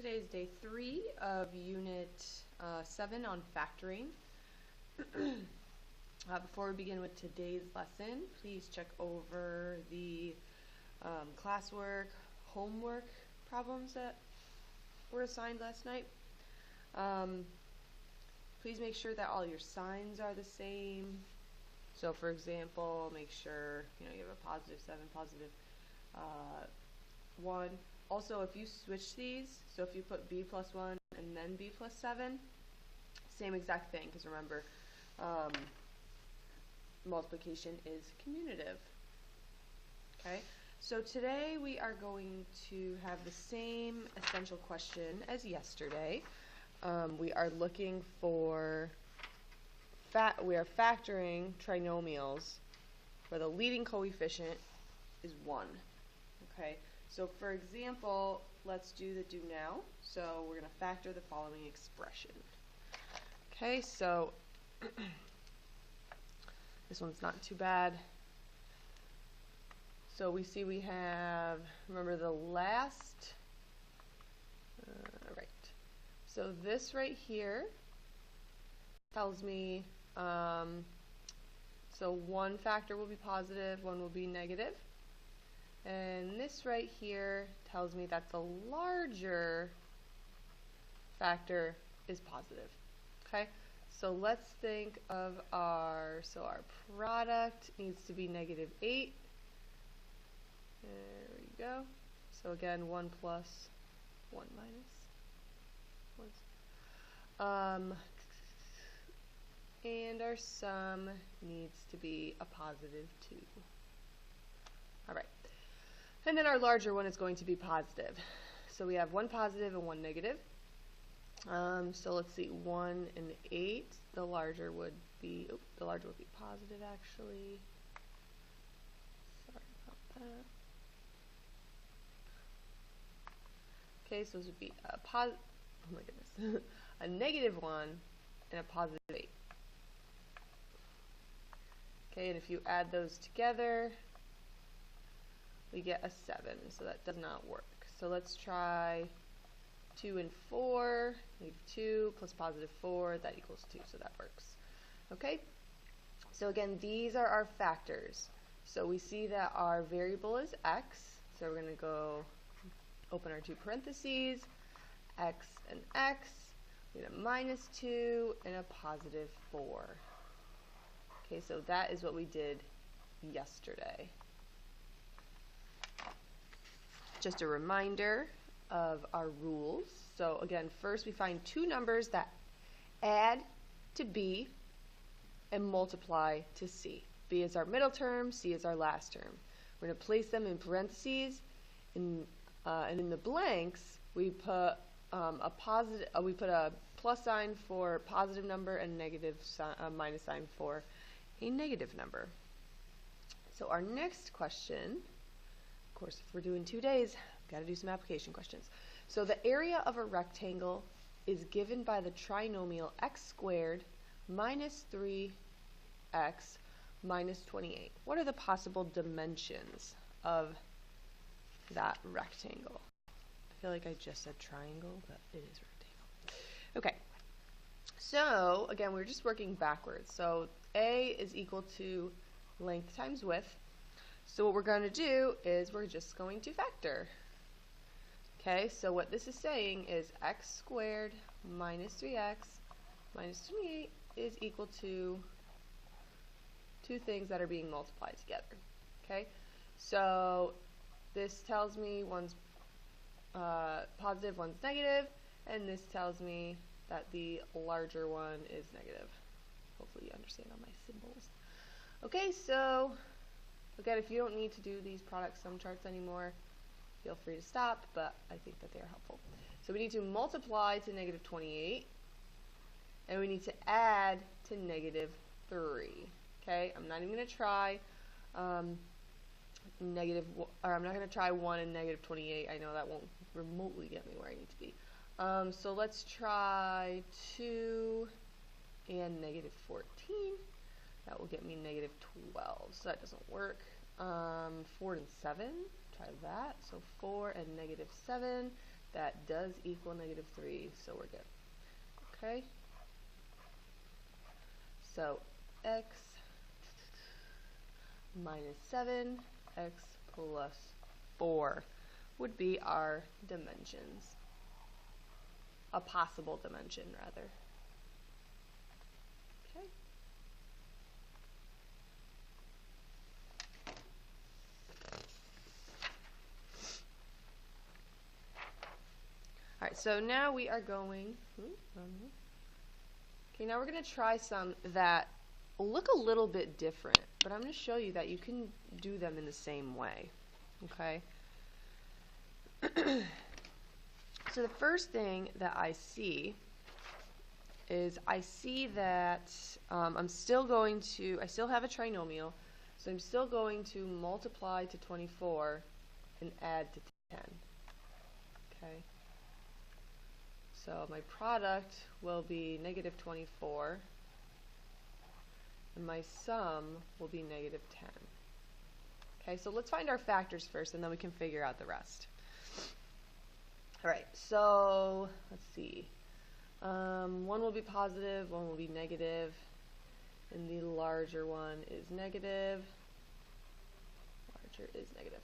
Today is day 3 of Unit 7 on factoring. Before we begin with today's lesson, please check over the classwork, homework problems that were assigned last night. Please make sure that all your signs are the same. So for example, make sure you have a positive 7, positive 1. Also, if you switch these, so if you put b plus 1 and then b plus 7, same exact thing, because remember, multiplication is commutative. Okay, so today we are going to have the same essential question as yesterday. We are looking for, we are factoring trinomials where the leading coefficient is 1. Okay. So for example, let's do the do now. So we're going to factor the following expression. Okay, so this one's not too bad. So we see we have, remember the last, right. So this right here tells me, so one factor will be positive, one will be negative. And this right here tells me that the larger factor is positive. Okay, so let's think of our product needs to be -8. There we go. So again, 1 plus 1 minus 1. And our sum needs to be a positive 2. All right. And then our larger one is going to be positive. So we have 1 positive and 1 negative. So let's see, 1 and 8. The larger would be positive actually. Sorry about that. Okay, so this would be a oh my goodness, a -1 and a positive 8. Okay, and if you add those together, we get a 7, so that does not work. So let's try 2 and 4, -2 plus positive 4, that equals 2, so that works. Okay, so again, these are our factors. So we see that our variable is x, so we're going to go open our two parentheses, x and x, we get a -2 and a positive 4. Okay, so that is what we did yesterday. Just a reminder of our rules. So again, first we find two numbers that add to b and multiply to c. b is our middle term, c is our last term. We're going to place them in parentheses, and in the blanks we put a plus sign for positive number and minus sign for a negative number. So our next question, of course, if we're doing 2 days, we've got to do some application questions. So the area of a rectangle is given by the trinomial x squared minus 3x minus 28. What are the possible dimensions of that rectangle? I feel like I just said triangle, but it is rectangle. Okay, so again, we're just working backwards. So A is equal to length times width. So what we're going to do is we're just going to factor. Okay, so what this is saying is x squared minus 3x minus 28 is equal to two things that are being multiplied together. Okay, so this tells me one's positive, one's negative, and this tells me that the larger one is negative. Hopefully you understand all my symbols. Okay, so again, if you don't need to do these product sum charts anymore, feel free to stop, but I think that they are helpful. So we need to multiply to -28, and we need to add to -3. Okay, I'm not even going to try I'm not going to try 1 and -28. I know that won't remotely get me where I need to be. So let's try 2 and -14. That will get me -12, so that doesn't work. 4 and 7, try that. So 4 and -7, That does equal negative 3, so we're good. Okay? So x minus 7, x plus 4 would be our dimensions. A possible dimension, rather. Okay. All right, so now we are going, okay, now we're going to try some that look a little bit different, but I'm going to show you that you can do them in the same way, okay? So the first thing that I see is I see that I still have a trinomial, so I'm still going to multiply to 24 and add to 10, okay? So my product will be negative 24, and my sum will be negative 10. Okay, so let's find our factors first, and then we can figure out the rest. All right, so let's see. One will be positive, one will be negative, and the larger one is negative. Larger is negative.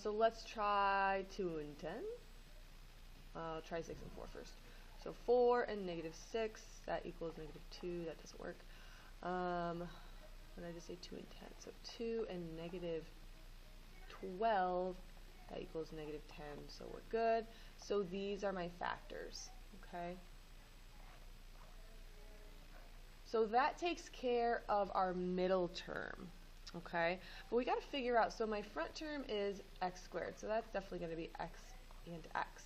So let's try 2 and 10. I'll try 6 and 4 first. So 4 and negative 6, that equals negative 2. That doesn't work. What did I just say? 2 and 10. So 2 and negative 12, that equals negative 10. So we're good. So these are my factors. Okay. So that takes care of our middle term. Okay. But we got to figure out. So my front term is x squared. So that's definitely going to be x and x.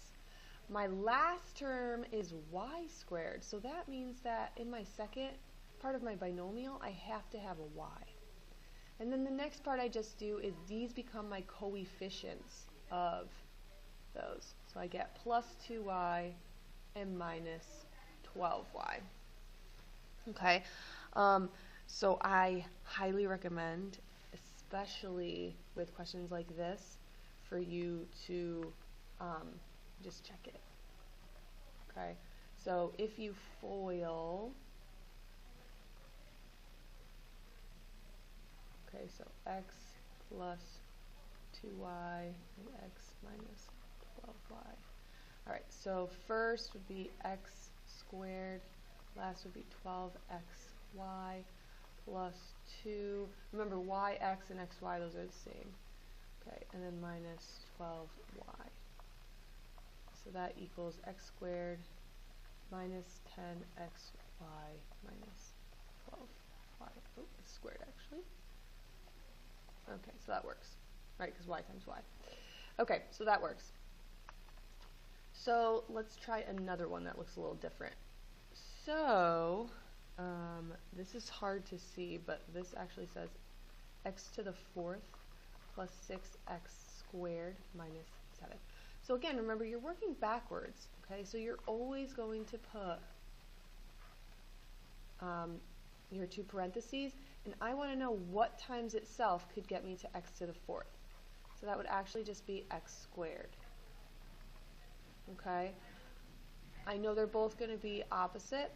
My last term is y squared, so that means that in my second part of my binomial, I have to have a y. And then the next part I just do is these become my coefficients of those. So I get plus 2y and minus 12y. Okay, so I highly recommend, especially with questions like this, for you to just check it. Okay, so if you FOIL, okay, so x plus 2y and x minus 12y. Alright, so first would be x squared, last would be 12xy plus 2. Remember, yx and xy, those are the same. Okay, and then minus 12y. So that equals x squared minus 10xy minus 12y. Oh, it's squared actually. Okay, so that works. Right, because y times y. Okay, so that works. So let's try another one that looks a little different. So this is hard to see, but this actually says x to the 4th plus 6x squared minus 7. So again, remember, you're working backwards, okay? So you're always going to put your 2 parentheses, and I want to know what times itself could get me to x to the 4th. So that would actually just be x squared, okay? I know they're both going to be opposite.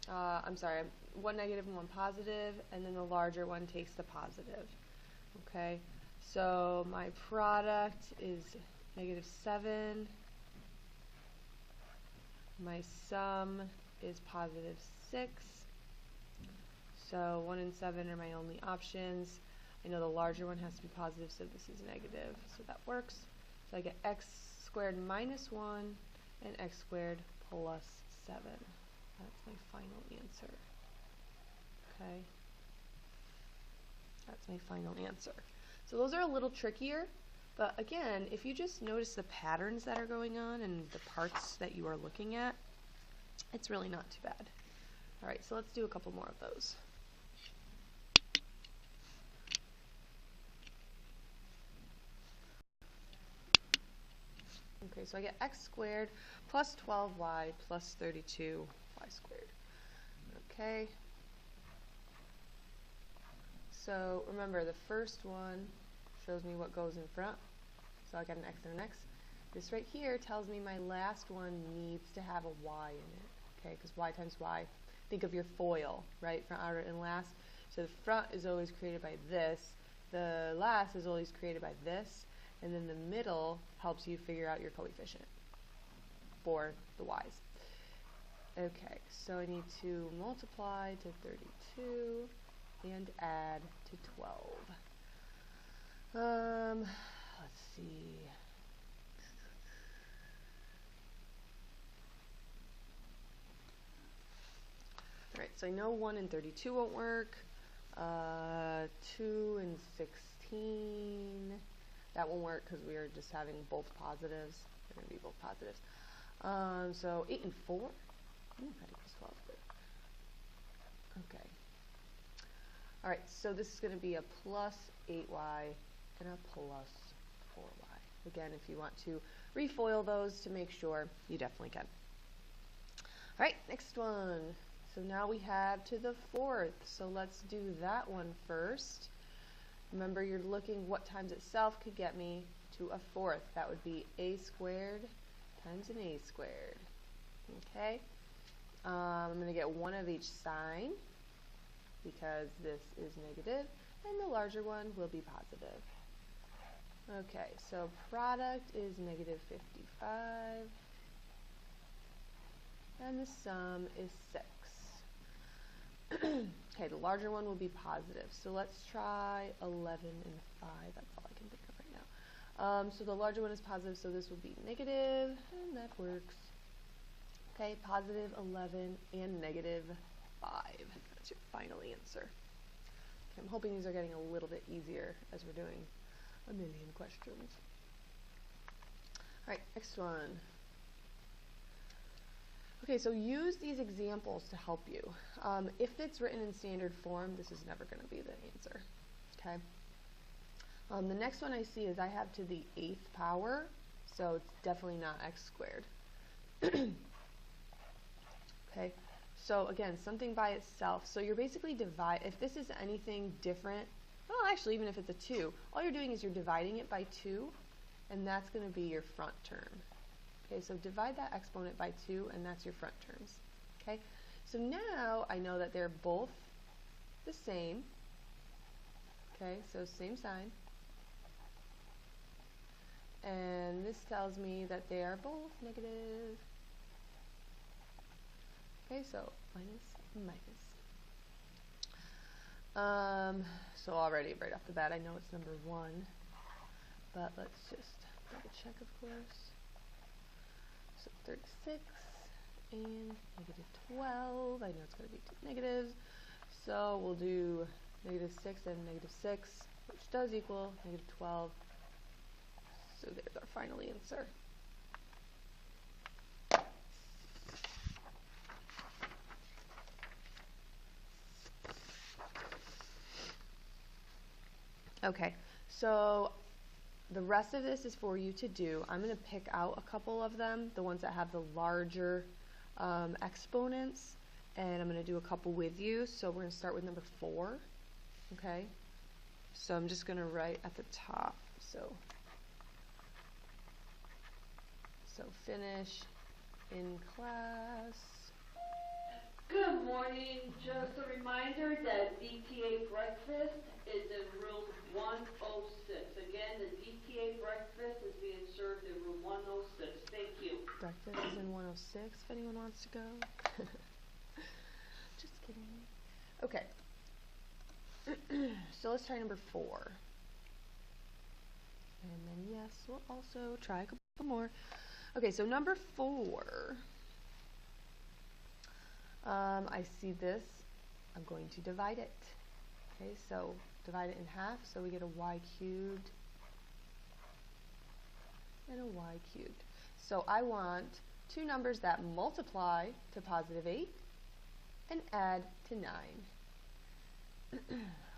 I'm sorry, one negative and one positive, and then the larger one takes the positive, okay? So my product is negative 7. My sum is positive 6. So 1 and 7 are my only options. I know the larger one has to be positive, so this is negative. So that works. So I get x squared minus 1 and x squared plus 7. That's my final answer. Okay. That's my final answer. So those are a little trickier. But again, if you just notice the patterns that are going on and the parts that you are looking at, it's really not too bad. All right, so let's do a couple more of those. Okay, so I get x squared plus 12y plus 32y squared. Okay. So remember, the first one shows me what goes in front. So I got an x and an x. This right here tells me my last one needs to have a y in it, okay, because y times y. Think of your FOIL, right, front, outer, and last. So the front is always created by this, the last is always created by this, and then the middle helps you figure out your coefficient for the y's. Okay, so I need to multiply to 32 and add to 12. Let's see. Alright, so I know 1 and 32 won't work. 2 and 16, that won't work because we are just having both positives. They're going to be both positives. So 8 and 4, that equals 12. Okay. Alright, so this is going to be a plus 8y and a plus 4y. Again, if you want to refoil those to make sure, you definitely can. Alright, next one. So now we have to the fourth. So let's do that one first. Remember, you're looking what times itself could get me to a fourth. That would be a squared times an a squared. Okay? I'm going to get one of each sign because this is negative, and the larger one will be positive. Okay, so product is negative 55, and the sum is 6. Okay, the larger one will be positive. So let's try 11 and 5. That's all I can think of right now. So the larger one is positive, so this will be negative, and that works. Okay, positive 11 and negative 5. That's your final answer. Okay, I'm hoping these are getting a little bit easier as we're doing a million questions. All right, next one. Okay, so use these examples to help you. If it's written in standard form, this is never going to be the answer. Okay. The next one I see is I have to the 8th power, so it's definitely not x squared. Okay, so again, something by itself. So you're basically if this is anything different, well, actually, even if it's a 2, all you're doing is you're dividing it by 2, and that's going to be your front term. Okay, so divide that exponent by 2, and that's your front terms. Okay, so now I know that they're both the same. Okay, so same sign. And this tells me that they are both negative. Okay, so minus. So already right off the bat I know it's number 1, but let's just double check, of course. So 36 and negative 12. I know it's going to be 2 negatives. So we'll do negative 6 and negative 6, which does equal negative 12. So there's our final answer. Okay, so the rest of this is for you to do. I'm going to pick out a couple of them, the ones that have the larger exponents, and I'm going to do a couple with you. So we're going to start with number 4. Okay, so I'm just going to write at the top. So finish in class. Good morning. Just a reminder that DTA breakfast is in room 106. Again, the DTA breakfast is being served in room 106. Thank you. Breakfast is in 106 if anyone wants to go. Just kidding. Okay. So let's try number 4. And then yes, we'll also try a couple more. Okay, so number 4. I see this. I'm going to divide it. Okay, so divide it in half, so we get a y cubed and a y cubed. So I want two numbers that multiply to positive 8 and add to 9.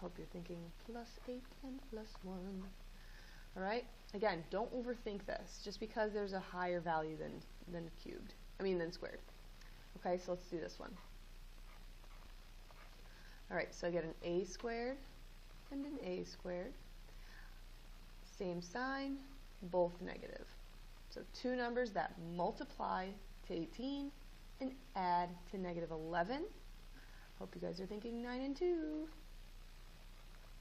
Hope you're thinking plus 8 and plus 1. Alright, again, don't overthink this, just because there's a higher value than squared. Okay, so let's do this one. Alright, so I get an a squared and an a squared. Same sign, both negative. So two numbers that multiply to 18 and add to negative 11. Hope you guys are thinking 9 and 2,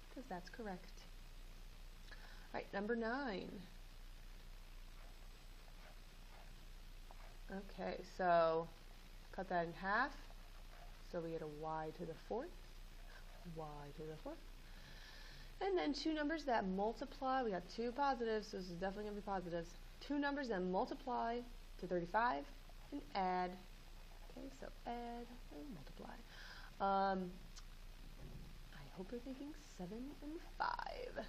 because that's correct. All right, number 9. Okay, so cut that in half. So we get a y to the 4th, y to the 4th. And then two numbers that multiply, we got two positives, so this is definitely going to be positives. Two numbers that multiply to 35 and add. Okay, so add and multiply. I hope you're thinking 7 and 5,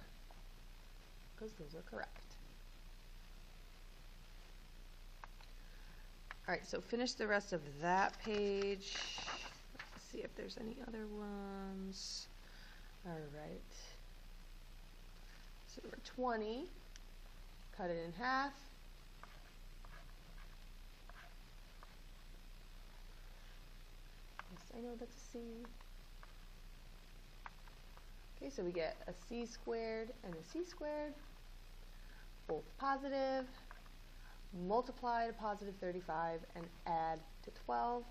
because those are correct. All right, so finish the rest of that page. Let's see if there's any other ones. All right. So number 20, cut it in half. Yes, I know that's a C. Okay, so we get a C squared and a C squared, both positive. Multiply to positive 35 and add to 12,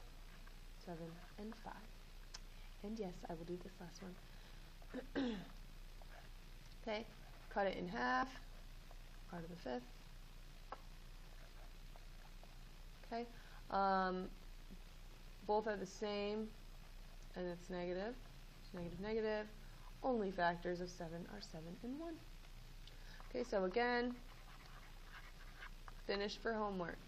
7, and 5. And yes, I will do this last one. Okay, cut it in half, part of the 5th. Okay, both are the same, and it's negative. It's negative, negative. Only factors of 7 are 7 and 1. Okay, so again, finish for homework.